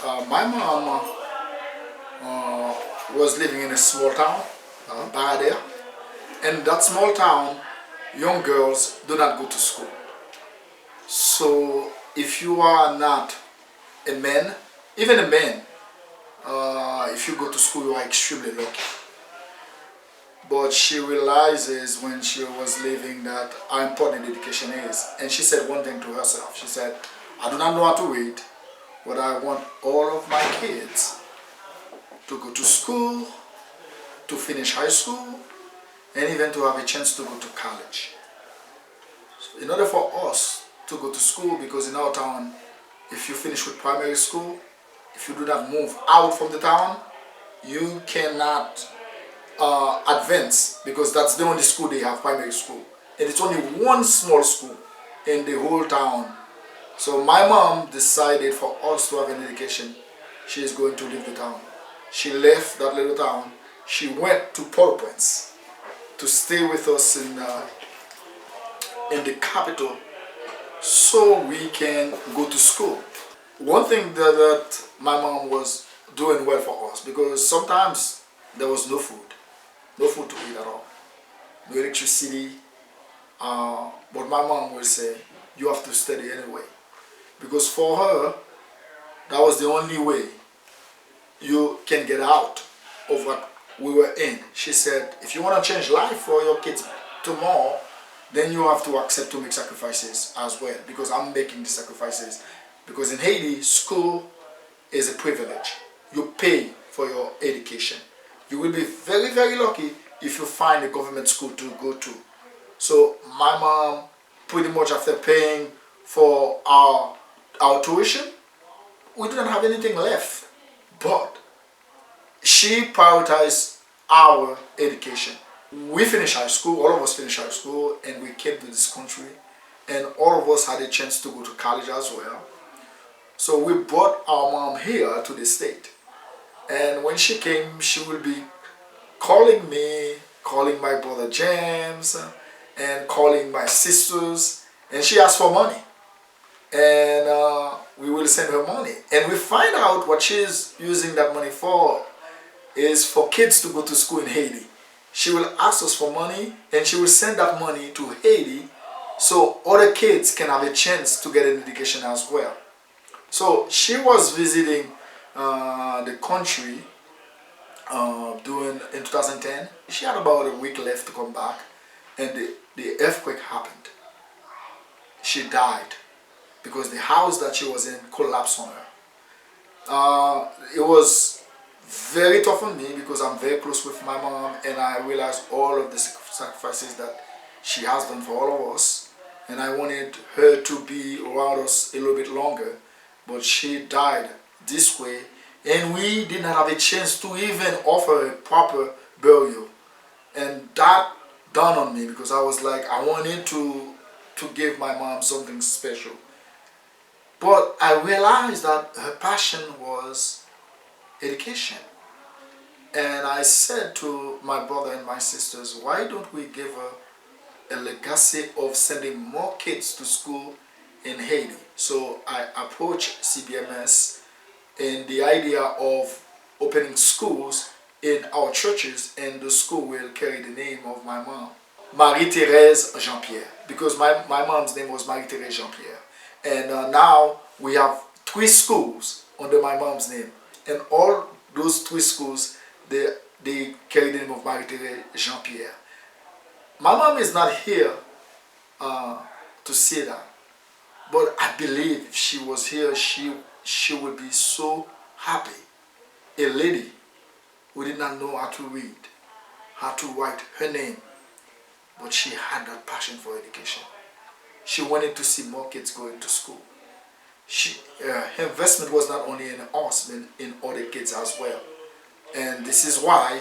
My mom was living in a small town, Baradere. And that small town, young girls do not go to school. So if you are not a man, even a man, if you go to school, you are extremely lucky. But she realizes when she was leaving that how important education is. And she said one thing to herself. She said, I do not know how to read, but I want all of my kids to go to school, to finish high school, and even to have a chance to go to college. So in order for us to go to school, because in our town, if you finish with primary school, if you do not move out from the town, you cannot advance, because that's the only school they have, primary school. And it's only one small school in the whole town. So my mom decided for us to have an education, she is going to leave the town. She left that little town. She went to Port-au-Prince to stay with us in the capital so we can go to school. One thing that my mom was doing well for us, because sometimes there was no food to eat at all, no electricity, but my mom will say, you have to study anyway, because for her, that was the only way you can get out of what we were in. She said, if you want to change life for your kids tomorrow, then you have to accept to make sacrifices as well, because I'm making the sacrifices. Because in Haiti, school is a privilege. You pay for your education. You will be very, very lucky if you find a government school to go to. So my mom, pretty much after paying for our tuition, we didn't have anything left. But she prioritized our education. We finished high school, all of us finished high school, and we came to this country, and all of us had a chance to go to college as well. So we brought our mom here to the state. And when she came, she will be calling me, calling my brother James, and calling my sisters, and she asked for money. And we will send her money. And we find out what she's using that money for is for kids to go to school in Haiti. She will ask us for money, and she will send that money to Haiti so other kids can have a chance to get an education as well. So she was visiting the country in 2010. She had about a week left to come back, and the earthquake happened. She died because the house that she was in collapsed on her. It was very tough on me because I'm very close with my mom, and I realized all of the sacrifices that she has done for all of us, and I wanted her to be around us a little bit longer, but she died this way, and we did not have a chance to even offer a proper burial. And that dawned on me, because I was like, I wanted to give my mom something special. But I realized that her passion was education. And I said to my brother and my sisters, why don't we give her a legacy of sending more kids to school in Haiti? So I approached CBMS in the idea of opening schools in our churches, and the school will carry the name of my mom, Marie-Therese Jean-Pierre, because my mom's name was Marie-Therese Jean-Pierre. And now we have 3 schools under my mom's name, and all those 3 schools, they carry the name of Marie-Therese Jean-Pierre. My mom is not here to say that, but I believe if she was here, she would be so happy. A lady who did not know how to read, how to write her name, but she had that passion for education. She wanted to see more kids going to school. Her investment was not only in us, but in other kids as well. And this is why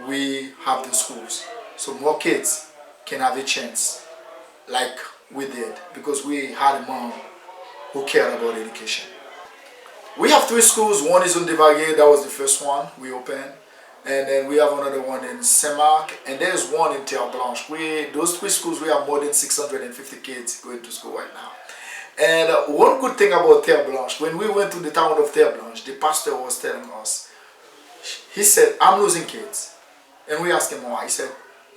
we have the schools, so more kids can have a chance like we did, because we had a mom who cared about education. We have 3 schools. One is in Devagé, that was the first one we opened. And then we have another one in Saint-Marc, and there's one in Terre Blanche. Those 3 schools, we have more than 650 kids going to school right now. And one good thing about Terre Blanche, when we went to the town of Terre Blanche, the pastor was telling us, he said, I'm losing kids. And we asked him why. He said,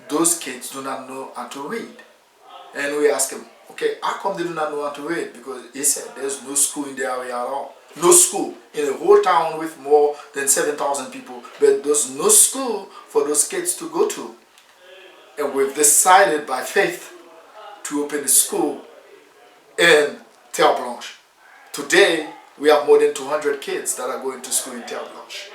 those kids do not know how to read. And we asked him, okay, how come they do not know how to read? Because he said there's no school in the area at all. No school in a whole town with more than 7,000 people, but there's no school for those kids to go to. And we've decided by faith to open a school in Terre Blanche. Today, we have more than 200 kids that are going to school in Terre Blanche.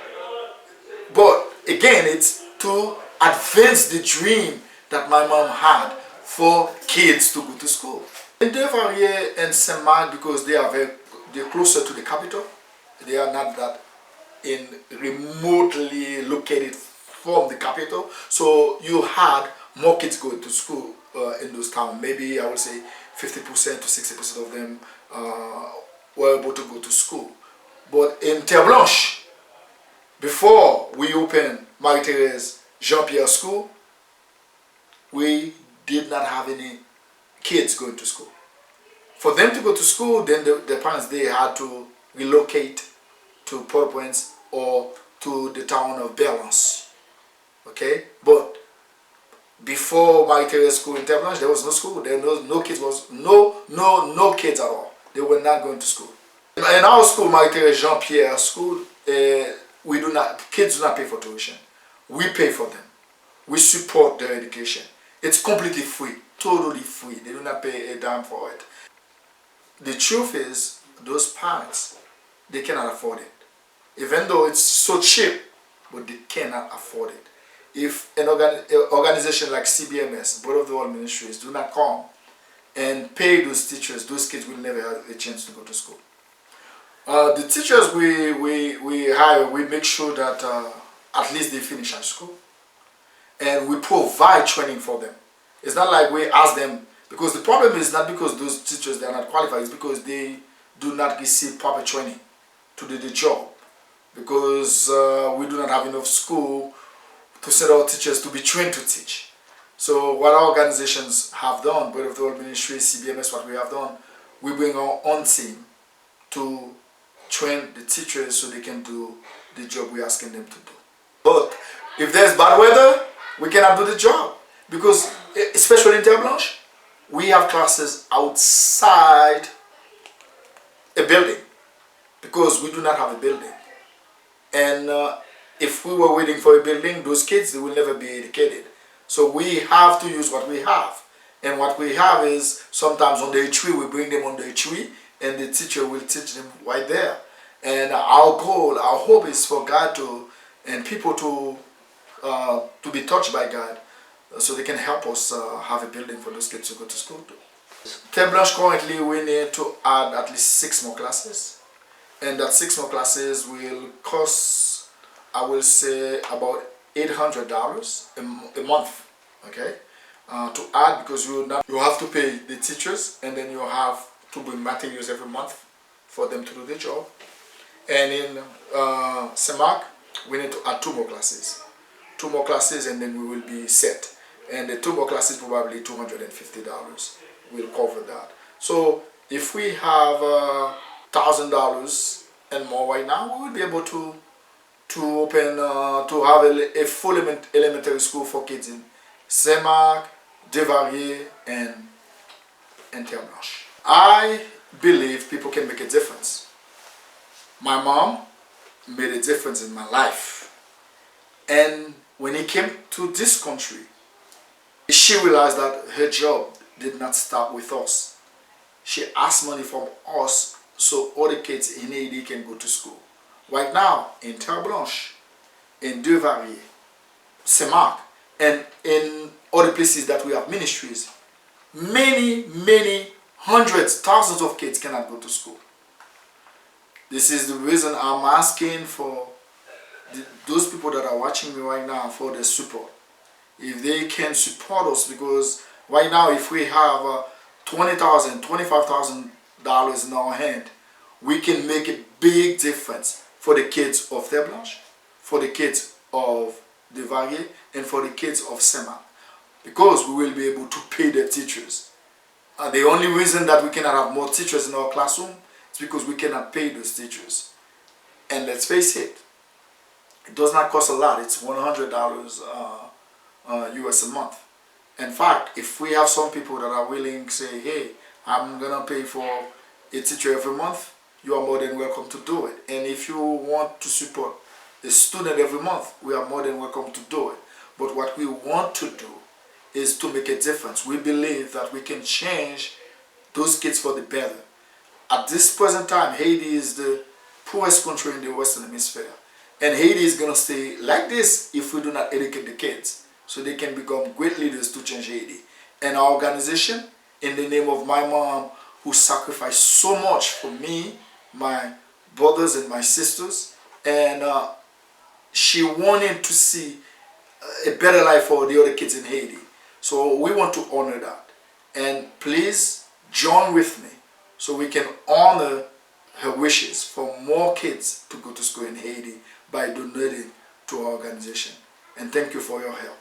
But again, it's to advance the dream that my mom had for kids to go to school. In Devarier and Saint-Marc, because they're closer to the capital, they are not that remotely located from the capital, so you had more kids going to school in those towns. Maybe I would say 50% to 60% of them were able to go to school. But in Terre Blanche, before we opened Marie-Therese Jean-Pierre school, we did not have any kids going to school. For them to go to school, then the parents, they had to relocate to Port-au-Prince or to the town of Berlance. Okay? But before Marie-Therese school in Terre Blanche, there was no school. There was no kids, no kids at all. They were not going to school. In our school, Marie-Therese Jean-Pierre school, kids do not pay for tuition. We pay for them. We support their education. It's completely free, totally free. They do not pay a dime for it. The truth is, those parents, they cannot afford it. Even though it's so cheap, but they cannot afford it. If an organization like CBMS, Board of the World Ministries, do not come and pay those teachers, those kids will never have a chance to go to school. The teachers we hire, we make sure that at least they finish high school. And we provide training for them. It's not like we ask them, because the problem is not because those teachers, they are not qualified, it's because they do not receive proper training to do the job. Because we do not have enough school to send our teachers to be trained to teach. So what our organizations have done, Board of the World Ministry, CBMS, what we have done, we bring our own team to train the teachers so they can do the job we're asking them to do. But if there's bad weather, we cannot do the job. Because, especially in Terre Blanche, we have classes outside a building. Because we do not have a building. And if we were waiting for a building, those kids, they will never be educated. So we have to use what we have. And what we have is, sometimes on the tree, we bring them on the tree, and the teacher will teach them right there. And our goal, our hope is for God and people to be touched by God, so they can help us have a building for those kids to go to school to. Terre Blanche, currently we need to add at least 6 more classes. And that 6 more classes will cost, I will say, about $800 a month, okay? To add, because you have to pay the teachers, and then you have to bring materials every month for them to do the job. And in Saint-Marc, we need to add 2 more classes. 2 more classes, and then we will be set. And the 2 more classes, probably $250 will cover that. So if we have $1,000 and more right now, we will be able to open, to have a full elementary school for kids in Saint-Marc, Devarier, and Terre Blanche. I believe people can make a difference. My mom made a difference in my life. And when he came to this country, she realized that her job did not stop with us. She asked money from us so other kids in Haiti can go to school. Right now, in Terre Blanche, in Devarier, Saint-Marc, and in other places that we have ministries, many hundreds, thousands of kids cannot go to school. This is the reason I'm asking for those people that are watching me right now for their support. If they can support us, because right now if we have $20,000, $25,000 in our hand, we can make a big difference for the kids of Terre Blanche, for the kids of Devarier, and for the kids of Saint-Marc. Because we will be able to pay their teachers The only reason that we cannot have more teachers in our classroom is because we cannot pay those teachers. And let's face it, it does not cost a lot. It's $100 US a month. In fact, if we have some people that are willing to say, hey, I'm going to pay for a teacher every month, you are more than welcome to do it. And if you want to support a student every month, we are more than welcome to do it. But what we want to do is to make a difference. We believe that we can change those kids for the better. At this present time, Haiti is the poorest country in the Western Hemisphere. And Haiti is going to stay like this if we do not educate the kids so they can become great leaders to change Haiti. And our organization, in the name of my mom, who sacrificed so much for me, my brothers and my sisters, and she wanted to see a better life for the other kids in Haiti. So we want to honor that. And please join with me so we can honor her wishes for more kids to go to school in Haiti by donating to our organization. And thank you for your help.